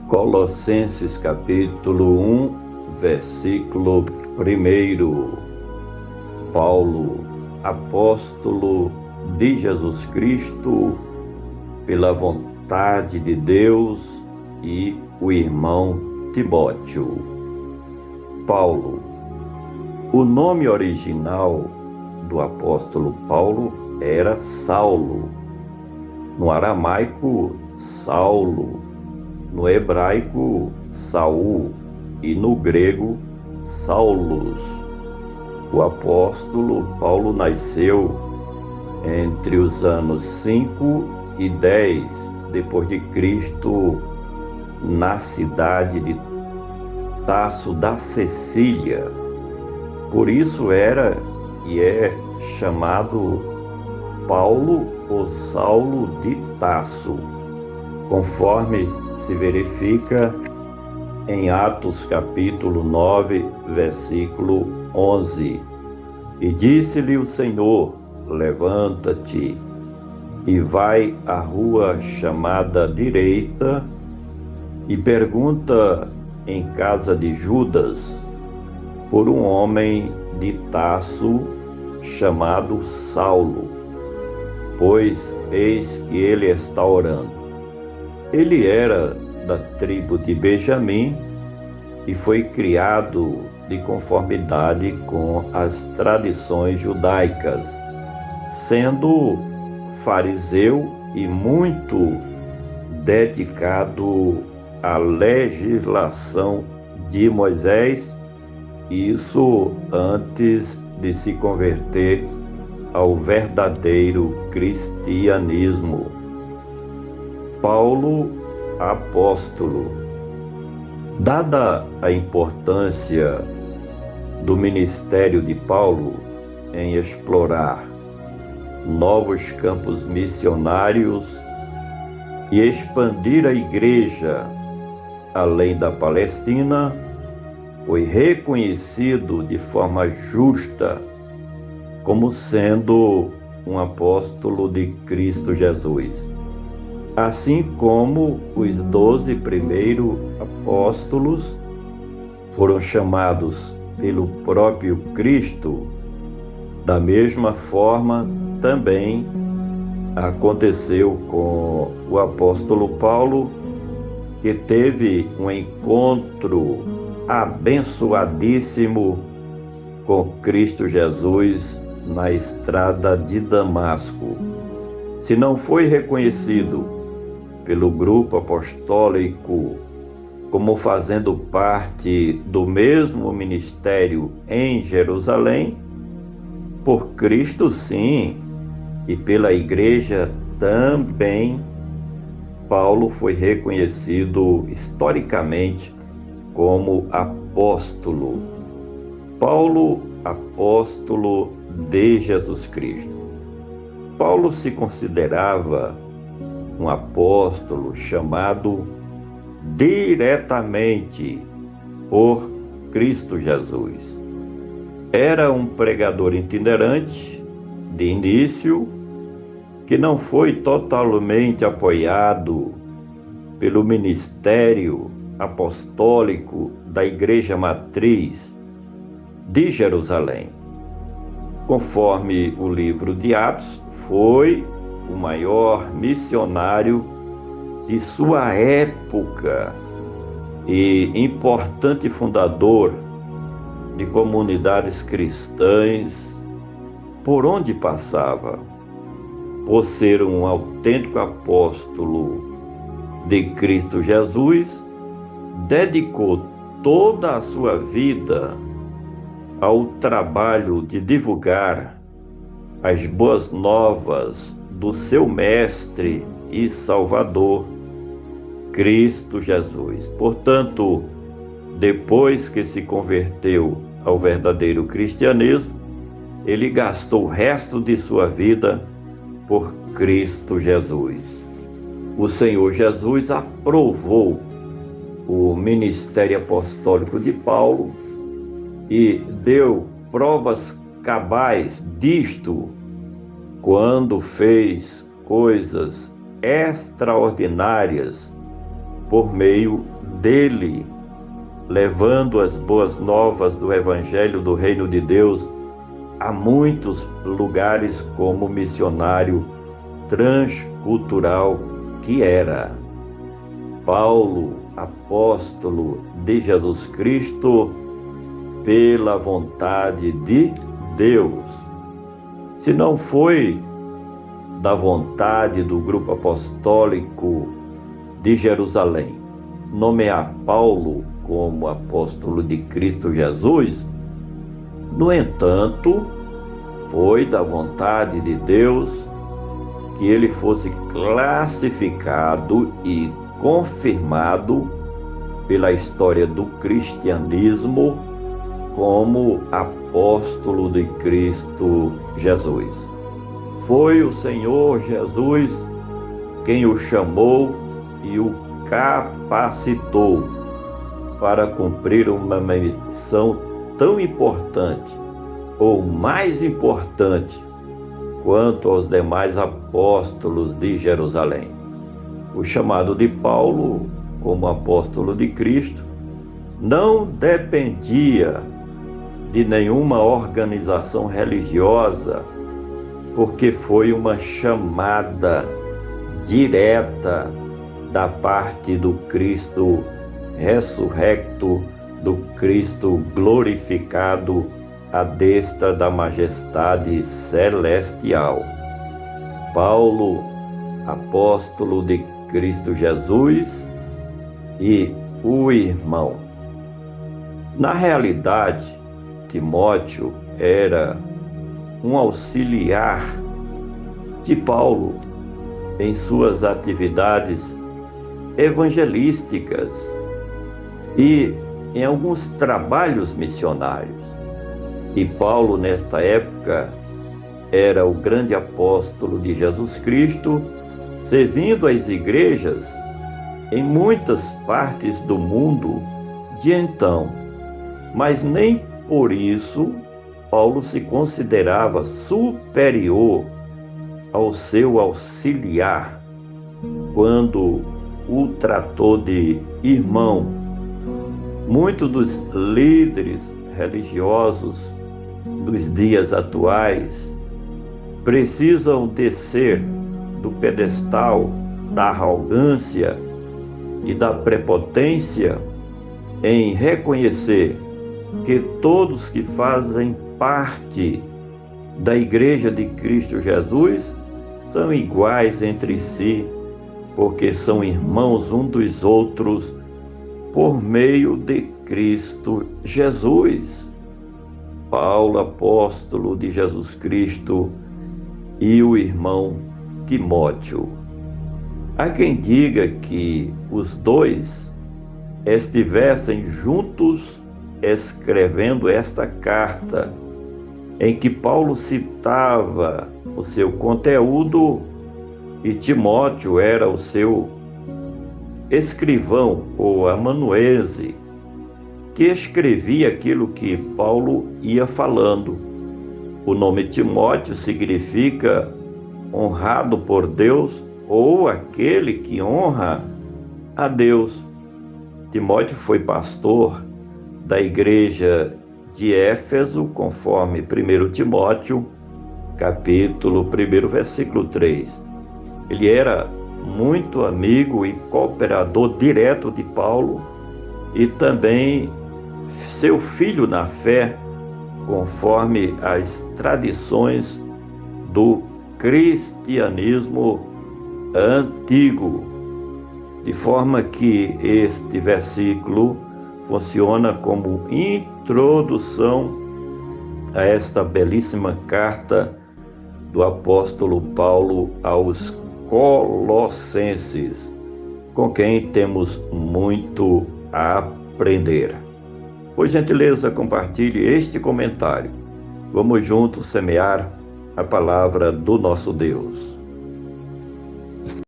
Colossenses capítulo 1, versículo 1. Paulo, apóstolo de Jesus Cristo, pela vontade de Deus, e o irmão Timóteo. Paulo. O nome original do apóstolo Paulo era Saulo, no aramaico Saulo, no hebraico Saul e no grego Saulus. O apóstolo Paulo nasceu entre os anos 5 e 10 depois de Cristo na cidade de Tarso da Cecília. Por isso era e é chamado Paulo ou Saulo de Tarso, conforme se verifica em Atos capítulo 9, versículo 11. E disse-lhe o Senhor: levanta-te e vai à rua chamada Direita e pergunta em casa de Judas por um homem de Tarso chamado Saulo, pois eis que ele está orando. Ele era da tribo de Benjamim e foi criado de conformidade com as tradições judaicas, sendo fariseu e muito dedicado à legislação de Moisés, isso antes de se converter ao verdadeiro cristianismo. Paulo, apóstolo. Dada a importância do ministério de Paulo em explorar novos campos missionários e expandir a igreja além da Palestina, foi reconhecido de forma justa como sendo um apóstolo de Cristo Jesus. Assim como os 12 primeiros apóstolos foram chamados pelo próprio Cristo, da mesma forma também aconteceu com o apóstolo Paulo, que teve um encontro abençoadíssimo com Cristo Jesus na estrada de Damasco. Se não foi reconhecido pelo grupo apostólico como fazendo parte do mesmo ministério em Jerusalém, por Cristo sim, e pela igreja também, Paulo foi reconhecido historicamente como apóstolo. Paulo, apóstolo de Jesus Cristo. Paulo se considerava um apóstolo chamado diretamente por Cristo Jesus. Era um pregador itinerante de início, que não foi totalmente apoiado pelo ministério apostólico da Igreja Matriz de Jerusalém. Conforme o livro de Atos, foi o maior missionário de sua época e importante fundador de comunidades cristãs por onde passava. Por ser um autêntico apóstolo de Cristo Jesus, dedicou toda a sua vida ao trabalho de divulgar as boas novas do seu Mestre e Salvador, Cristo Jesus. Portanto, depois que se converteu ao verdadeiro cristianismo, ele gastou o resto de sua vida por Cristo Jesus. O Senhor Jesus aprovou o ministério apostólico de Paulo e deu provas cabais disto quando fez coisas extraordinárias por meio dele, levando as boas novas do Evangelho do Reino de Deus a muitos lugares como missionário transcultural que era. Paulo, apóstolo de Jesus Cristo, pela vontade de Deus. Se não foi da vontade do grupo apostólico de Jerusalém nomear Paulo como apóstolo de Cristo Jesus, no entanto, foi da vontade de Deus que ele fosse classificado e confirmado pela história do cristianismo como apóstolo de Cristo Jesus. Foi o Senhor Jesus quem o chamou e o capacitou para cumprir uma missão tão importante, ou mais importante, quanto aos demais apóstolos de Jerusalém. O chamado de Paulo como apóstolo de Cristo não dependia de nenhuma organização religiosa, porque foi uma chamada direta da parte do Cristo ressurrecto, do Cristo glorificado à destra da majestade celestial. Paulo, apóstolo de Cristo Jesus, e o irmão. Na realidade, Timóteo era um auxiliar de Paulo em suas atividades evangelísticas e em alguns trabalhos missionários. E Paulo, nesta época, era o grande apóstolo de Jesus Cristo, servindo as igrejas em muitas partes do mundo de então. Mas nem por isso Paulo se considerava superior ao seu auxiliar quando o tratou de irmão. Muitos dos líderes religiosos dos dias atuais precisam descer do pedestal da arrogância e da prepotência em reconhecer que todos que fazem parte da Igreja de Cristo Jesus são iguais entre si, porque são irmãos um dos outros por meio de Cristo Jesus. Paulo, apóstolo de Jesus Cristo, e o irmão Timóteo. Há quem diga que os dois estivessem juntos escrevendo esta carta, em que Paulo citava o seu conteúdo e Timóteo era o seu escrivão ou amanuense, que escrevia aquilo que Paulo ia falando. O nome Timóteo significa honrado por Deus ou aquele que honra a Deus. Timóteo foi pastor da igreja de Éfeso, conforme 1 Timóteo, capítulo 1, versículo 3. Ele era muito amigo e cooperador direto de Paulo e também seu filho na fé, conforme as tradições do cristianismo antigo. De forma que este versículo funciona como introdução a esta belíssima carta do apóstolo Paulo aos Colossenses, com quem temos muito a aprender. Por gentileza, compartilhe este comentário. Vamos juntos semear a palavra do nosso Deus.